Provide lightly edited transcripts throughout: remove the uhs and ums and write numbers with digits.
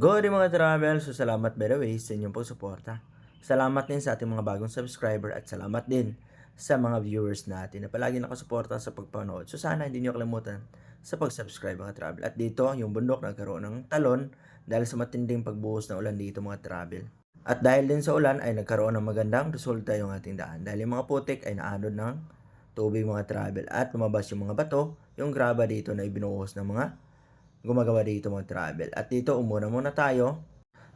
Good mga travel, so salamat by the way sa inyong pagsuporta. Salamat din sa ating mga bagong subscriber at salamat din sa mga viewers natin na palagi nakasuporta sa pagpanood. So sana hindi niyo kalimutan sa pag-subscribe mga travel. At dito, yung bundok nagkaroon ng talon dahil sa matinding pagbuhos ng ulan dito mga travel. At dahil din sa ulan ay nagkaroon ng magandang resulta yung ating daan. Dahil yung mga putik ay naanod ng tubig mga travel at lumabas yung mga bato, yung graba dito na ibinuhos ng mga gumagawa dito mga travel. At dito, umuna muna tayo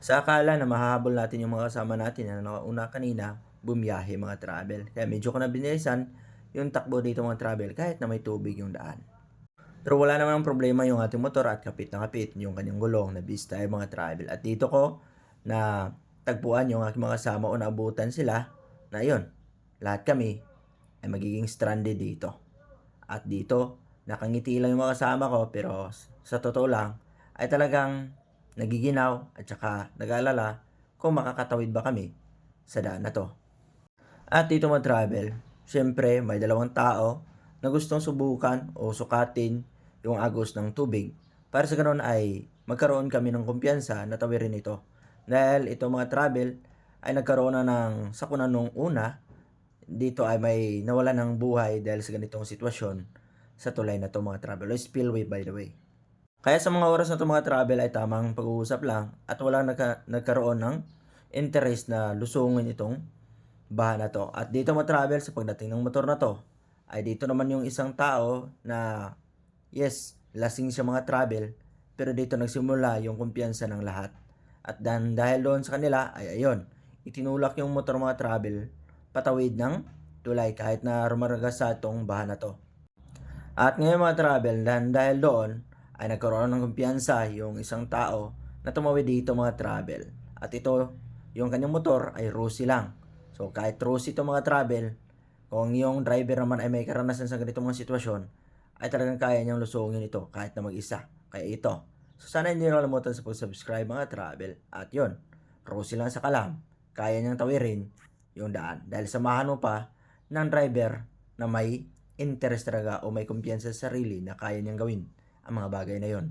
sa akala na mahahabol natin yung mga kasama natin na nakauna kanina, bumiyahe mga travel. Kaya medyo ko na binilisan yung takbo dito mga travel kahit na may tubig yung daan. Pero wala namang problema yung ating motor at kapit na kapit yung kanyang gulong na bis tayo mga travel. At dito ko na tagpuan yung aking mga kasama o naabutan sila na yun, lahat kami ay magiging stranded dito. At dito, nakangiti lang yung mga kasama ko pero sa totoo lang ay talagang nagiginaw at saka nag-aalala kung makakatawid ba kami sa daan na to. At dito mga travel, syempre may dalawang tao na gustong subukan o sukatin yung agos ng tubig para sa ganun ay magkaroon kami ng kumpiyansa na tawirin ito. Dahil ito mga travel ay nagkaroon na ng sakuna nung una, dito ay may nawala ng buhay dahil sa ganitong sitwasyon sa tulay na to mga travel o spillway by the way. Kaya sa mga oras na to mga travel ay tamang pag-uusap lang at wala nagkaroon ng interest na lusungin itong baha na to. At dito mga travel sa pagdating ng motor na to ay dito naman yung isang tao na yes, lasing siya mga travel pero dito nagsimula yung kumpiyansa ng lahat. At dahil doon sa kanila ay ayun, itinulak yung motor mga travel patawid ng tulay kahit na rumaragas sa itong baha na to. At ngayon mga travel, dahil doon ay nagkaroon ng kumpiyansa yung isang tao na tumawid dito mga travel. At ito, yung kanyang motor ay Rusi lang. So kahit Rusi ito mga travel, kung yung driver naman ay may karanasan sa ganitong mga sitwasyon, ay talagang kaya niyang lusungin ito kahit na mag-isa. Kaya ito. So sana hindi nyo kalimutan sa pag-subscribe mga travel. At yun, Rusi lang sa kalam, kaya niyang tawirin yung daan. Dahil samahan mo pa ng driver na may interest talaga o may kumpiyansa sa sarili na kaya niyang gawin ang mga bagay na yon.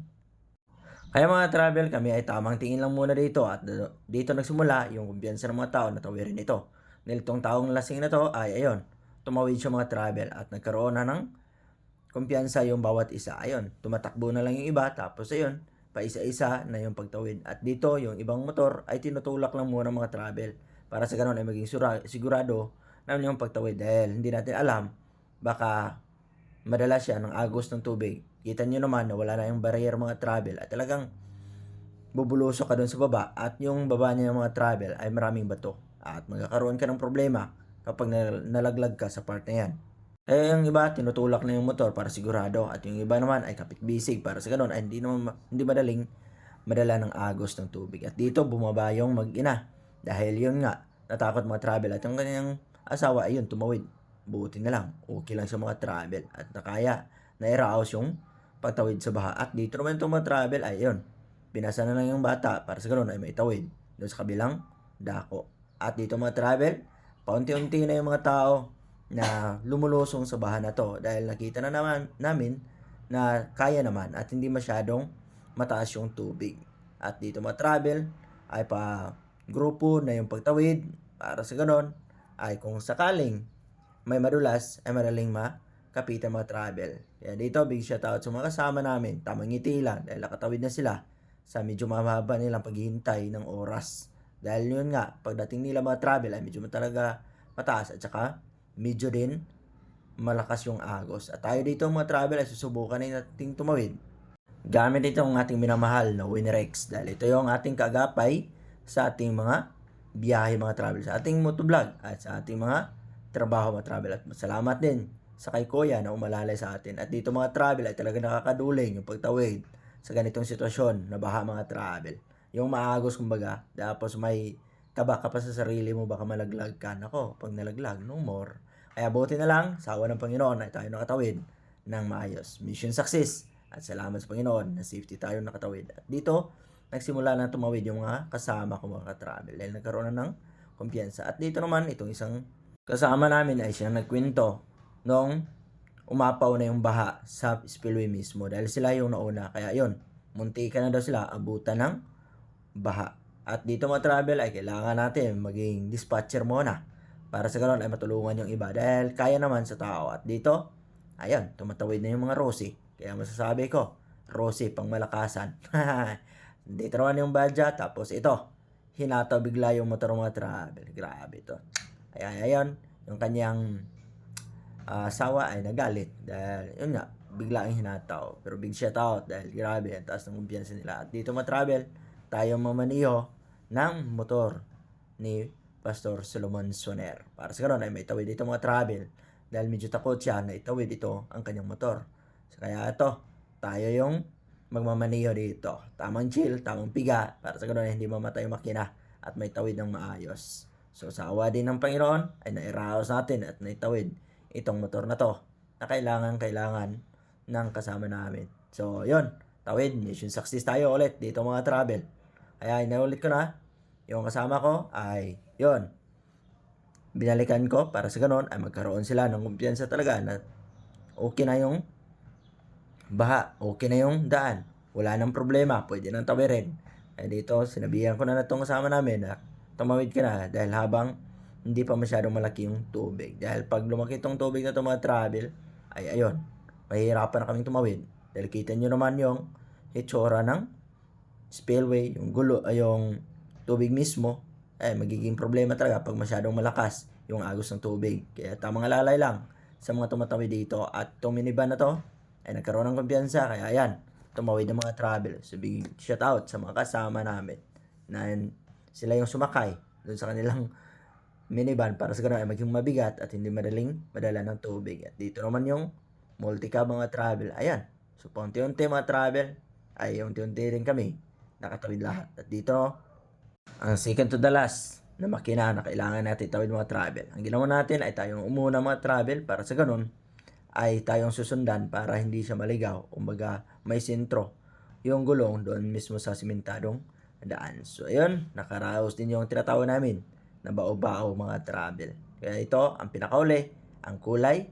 Kaya mga travel, kami ay tamang tingin lang muna dito at dito nagsimula yung kumpiyansa ng mga tao na tawirin ito. Dahil itong taong lasing na to ay ayun, tumawid siya mga travel at nagkaroon na ng kumpiyansa yung bawat isa. Ayun, tumatakbo na lang yung iba tapos ayun, paisa-isa na yung pagtawid. At dito, yung ibang motor ay tinutulak lang muna mga travel para sa ganun ay maging sigurado na yung pagtawid dahil hindi natin alam baka madala siya ng agos ng tubig. Kita nyo naman na wala na yung barrier mga travel at talagang bubulusok ka doon sa baba at yung baba niya ng mga travel ay maraming bato at magkakaroon ka ng problema kapag nalaglag ka sa part na yan. Eh yung iba tinutulak na yung motor para sigurado at yung iba naman ay kapit-bisig para sa ganun ay hindi madaling madala ng agos ng tubig. At dito bumaba yung mag-ina dahil yun nga natakot mga travel at yung kanyang asawa ayun tumawid. Buti na lang, okay lang sa mga travel at nakaya na i-raos yung pagtawid sa baha. At dito naman itong mga travel ay yun, binasa na lang yung bata para sa ganun ay may tawid doon sa kabilang dako. At dito mga travel, paunti-unti na yung mga tao na lumulusong sa baha na to dahil nakita na naman namin na kaya naman at hindi masyadong mataas yung tubig. At dito mga travel ay pa grupo na yung pagtawid para sa ganun ay kung sakaling may madulas ay madaling makapitan mga travel. Kaya dito, big shoutout sa mga kasama namin. Tamang ngiti lang dahil nakatawid na sila sa medyo mahaba nilang paghihintay ng oras. Dahil yun nga, pagdating nila mga travel ay medyo talaga mataas at saka medyo din malakas yung agos. At tayo dito mga travel ay susubukan na nating tumawid. Gamit ito ang ating minamahal na Winrex dahil ito yung ating kagapay sa ating mga biyahe mga travel, sa ating motovlog at sa ating mga trabaho mga travel. At salamat din sa kay Kuya na umalalay sa atin. At dito mga travel ay talaga nakakaduling yung pagtawid sa ganitong sitwasyon na baha mga travel. Yung maagos kumbaga, tapos may kaba ka pa sa sarili mo baka malaglag ka. Nako, pag nalaglag, no more. Kaya buti na lang, sa awa ng Panginoon ay tayo nakatawid ng maayos. Mission success. At salamat sa Panginoon na safety tayo nakatawid. At dito, nagsimula na tumawid yung mga kasama ko mga travel dahil nagkaroon na ng kumpiyansa. At dito naman, itong isang kasama namin ay siyang nagkwento nung umapaw na yung baha sa spillway mismo dahil sila yung nauna. Kaya yon, munti ka na daw sila abutan ng baha. At dito mga travel ay kailangan natin maging dispatcher muna para sa ganoon ay matulungan yung iba dahil kaya naman sa tao. At dito, ayan, tumatawid na yung mga Rosie. Kaya masasabi ko, Rosie pang malakasan. Dito naman yung budget. Tapos ito, hinataw bigla yung motor mga travel. Grabe to. Ayan, yung kanyang asawa ay nagalit dahil yun nga, bigla ang hinataw. Pero big shout out dahil grabe, ang taas ng kumpiyansa nila. At dito ma-travel, tayo mamaniho ng motor ni Pastor Solomon Soner. Para sa karon ay may tawid dito mga travel dahil medyo takot siya na itawid ito ang kanyang motor. So, kaya ito, tayo yung magmamaniho dito. Tamang chill, tamang piga para sa karon ay hindi mamatay yung makina at may tawid ng maayos. So sa awa din ng Panginoon ay nairaos natin at naitawid itong motor na to na kailangan ng kasama namin. So yun, tawid, mission success tayo ulit dito mga travel. Kaya inaulit ko na, yung kasama ko ay yun, binalikan ko para sa ganon ay magkaroon sila ng kumpiyansa talaga na okay na yung baha, okay na yung daan, wala nang problema, pwede nang tawirin. Ay dito, sinabihan ko na itong kasama namin na tumawid ka na dahil habang hindi pa masyadong malaki yung tubig. Dahil pag lumaki itong tubig na itong mga travel, ay ayun, mahihirapan na kaming tumawid. Dahil kita nyo naman yung itsura ng spillway, yung gulo, yung tubig mismo, ay magiging problema talaga pag masyadong malakas yung agos ng tubig. Kaya tamang alalay lang sa mga tumatawid dito. At itong minivan na to, ay nagkaroon ng kumpiyansa. Kaya ayan, tumawid ng mga travel. So big shout out sa mga kasama namin na sila yung sumakay doon sa kanilang minivan para sa ganun ay maging mabigat at hindi madaling madala ng tubig. At dito naman yung multi-cab mga travel. Ayan. So paunti-unti mga travel ay unti-unti rin kami nakatawid lahat. At dito ang second to the last na makina na kailangan natin tawid mga travel. Ang ginawa natin ay tayong umuna mga travel para sa ganun ay tayong susundan para hindi siya maligaw. Kumbaga may sentro yung gulong doon mismo sa simentadong daan. So ayun, nakaraos din yung tinatawag namin na bao-bao mga travel. Kaya ito ang pinakauli, ang kulay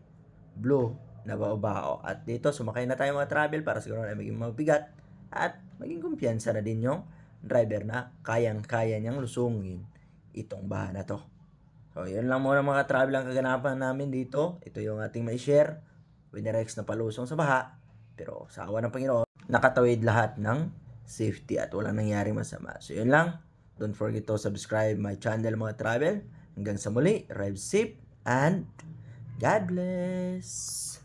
blue na bao-bao. At dito sumakay na tayo mga travel para siguro ay maging mabigat at maging kumpiyansa na din yung driver na kayang-kaya niyang lusungin itong baha na to. So yun lang muna mga travel ang kaganapan namin dito. Ito yung ating may share. Winirex na palusong sa baha. Pero sa awa ng Panginoon, nakatawid lahat ng safety at walang nangyaring masama. So yun lang. Don't forget to subscribe my channel mga travel. Hanggang sa muli, ride safe and God bless!